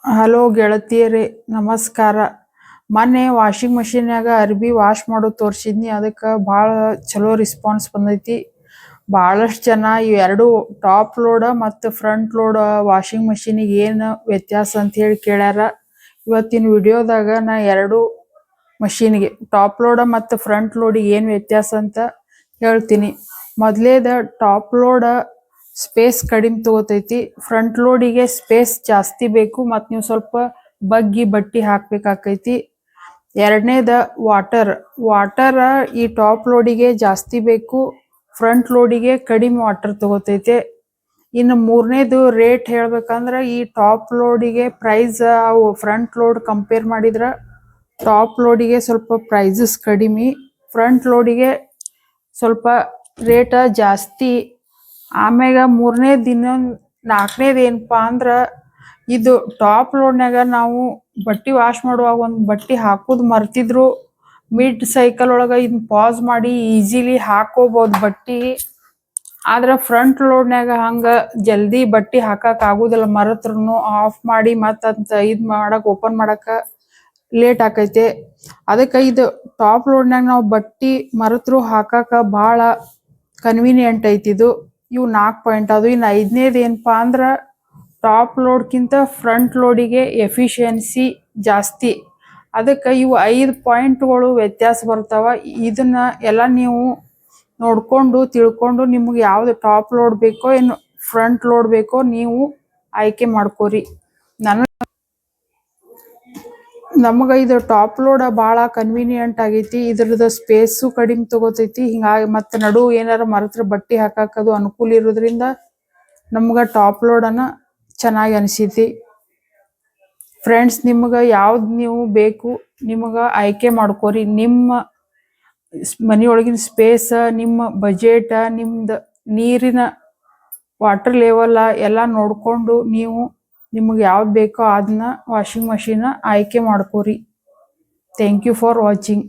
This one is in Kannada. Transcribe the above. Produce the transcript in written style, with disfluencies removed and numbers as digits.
ಹಲೋ ಗೆಳತಿಯರೇ, ನಮಸ್ಕಾರ. ಮೊನ್ನೆ ವಾಷಿಂಗ್ ಮಷೀನ್ಯಾಗ ಅರ್ಬಿ ವಾಶ್ ಮಾಡೋದು ತೋರಿಸಿದ್ನಿ. ಅದಕ್ಕೆ ಭಾಳ ಚಲೋ ರೆಸ್ಪಾನ್ಸ್ ಬಂದೈತಿ. ಭಾಳಷ್ಟು ಜನ ಇವೆರಡು ಟಾಪ್ ಲೋಡ್ ಮತ್ತು ಫ್ರಂಟ್ ಲೋಡ್ ವಾಷಿಂಗ್ ಮಷೀನಿಗೆ ಏನು ವ್ಯತ್ಯಾಸ ಅಂತ ಹೇಳಿ ಕೇಳ್ಯಾರ. ಇವತ್ತಿನ ವಿಡಿಯೋದಾಗ ನಾ ಎರಡು ಮಷೀನಿಗೆ ಟಾಪ್ ಲೋಡ್ ಮತ್ತು ಫ್ರಂಟ್ ಲೋಡಿಗೆ ಏನು ವ್ಯತ್ಯಾಸ ಅಂತ ಹೇಳ್ತೀನಿ. ಮೊದಲೇದ ಟಾಪ್ ಲೋಡ್ ಸ್ಪೇಸ್ ಕಡಿಮೆ ತಗೋತೈತಿ. ಫ್ರಂಟ್ ಲೋಡಿಗೆ ಸ್ಪೇಸ್ ಜಾಸ್ತಿ ಬೇಕು ಮತ್ತು ನೀವು ಸ್ವಲ್ಪ ಬಗ್ಗಿ ಬಟ್ಟೆ ಹಾಕ್ಬೇಕಾಕೈತಿ. ಎರಡನೇದ ವಾಟರ್ ಈ ಟಾಪ್ ಲೋಡಿಗೆ ಜಾಸ್ತಿ ಬೇಕು, ಫ್ರಂಟ್ ಲೋಡಿಗೆ ಕಡಿಮೆ ವಾಟರ್ ತಗೋತೈತೆ. ಇನ್ನು ಮೂರನೇದು ರೇಟ್ ಹೇಳ್ಬೇಕಂದ್ರೆ ಈ ಟಾಪ್ ಲೋಡಿಗೆ ಪ್ರೈಸ್ ಅವು ಫ್ರಂಟ್ ಲೋಡ್ ಕಂಪೇರ್ ಮಾಡಿದ್ರೆ ಟಾಪ್ ಲೋಡಿಗೆ ಸ್ವಲ್ಪ ಪ್ರೈಸಸ್ ಕಡಿಮೆ, ಫ್ರಂಟ್ ಲೋಡಿಗೆ ಸ್ವಲ್ಪ ರೇಟ ಜಾಸ್ತಿ. ಆಮ್ಯಾಗ ನಾಲ್ಕನೇದು ಏನಪ್ಪ ಅಂದ್ರೆ ಇದು ಟಾಪ್ ಲೋಡ್ನಾಗ ನಾವು ಬಟ್ಟೆ ವಾಶ್ ಮಾಡುವಾಗ ಒಂದು ಬಟ್ಟೆ ಹಾಕೋದು ಮರ್ತಿದ್ರು ಮಿಡ್ ಸೈಕಲ್ ಒಳಗೆ ಇದನ್ನ ಪಾಸ್ ಮಾಡಿ ಈಸಿಲಿ ಹಾಕೋಬಹುದು ಬಟ್ಟೆ. ಆದ್ರೆ ಫ್ರಂಟ್ ಲೋಡ್ನಾಗ ಹಂಗೆ ಜಲ್ದಿ ಬಟ್ಟೆ ಹಾಕಕ್ ಆಗುದಿಲ್ಲ, ಮರತ್ರು ಆಫ್ ಮಾಡಿ ಮತ್ತಂತ ಇದು ಮಾಡಕ್ಕೆ ಓಪನ್ ಮಾಡಕ್ಕೆ ಲೇಟ್ ಆಕೈತೆ. ಅದಕ್ಕೆ ಇದು ಟಾಪ್ ಲೋಡ್ನಾಗ ನಾವು ಬಟ್ಟೆ ಮರತ್ರು ಹಾಕಕ್ಕೆ ಭಾಳ ಕನ್ವೀನಿಯಂಟ್ ಐತಿ. ಇವು 4 ಪಾಯಿಂಟ್ ಅದು. ಇನ್ನು ಐದನೇದು ಏನಪ್ಪ ಅಂದ್ರೆ ಟಾಪ್ ಲೋಡ್ಕಿಂತ ಫ್ರಂಟ್ ಲೋಡಿಗೆ ಎಫಿಷಿಯನ್ಸಿ ಜಾಸ್ತಿ. ಅದಕ್ಕೆ ಇವು 5 ಪಾಯಿಂಟ್ಗಳು ವ್ಯತ್ಯಾಸ ಬರ್ತಾವ. ಇದನ್ನ ಎಲ್ಲ ನೀವು ನೋಡ್ಕೊಂಡು ತಿಳ್ಕೊಂಡು ನಿಮ್ಗೆ ಯಾವ್ದು ಟಾಪ್ ಲೋಡ್ ಬೇಕೋ ಏನು ಫ್ರಂಟ್ ಲೋಡ್ ಬೇಕೋ ನೀವು ಆಯ್ಕೆ ಮಾಡ್ಕೋರಿ. ನಮಗೆ ಇದು ಟಾಪ್ ಲೋಡ್ ಭಾಳ ಕನ್ವೀನಿಯಂಟ್ ಆಗೈತಿ. ಇದ್ರದ್ದು ಸ್ಪೇಸು ಕಡಿಮೆ ತಗೋತೈತಿ. ಹಿಂಗಾಗಿ ಮತ್ತೆ ನಡು ಏನಾರ ಮರತ್ರ ಬಟ್ಟೆ ಹಾಕಕ್ಕದು ಅನುಕೂಲ ಇರೋದ್ರಿಂದ ನಮ್ಗೆ ಟಾಪ್ ಲೋಡನ್ನು ಚೆನ್ನಾಗಿ ಅನಿಸೈತಿ. ಫ್ರೆಂಡ್ಸ್, ನಿಮ್ಗೆ ಯಾವ್ದು ನೀವು ಬೇಕು ನಿಮ್ಗೆ ಆಯ್ಕೆ ಮಾಡ್ಕೋರಿ. ನಿಮ್ಮ ಮನೆಯೊಳಗಿನ ಸ್ಪೇಸ್, ನಿಮ್ಮ ಬಜೆಟ್, ನಿಮ್ದು ನೀರಿನ ವಾಟರ್ ಲೆವೆಲ್ ಎಲ್ಲ ನೋಡಿಕೊಂಡು ನೀವು ನಿಮ್ಗೆ ಯಾವ್ದು ಬೇಕೋ ಅದನ್ನ ವಾಷಿಂಗ್ ಮಷೀನ್ ಆಯ್ಕೆ ಮಾಡ್ಕೋರಿ. Thank you for watching.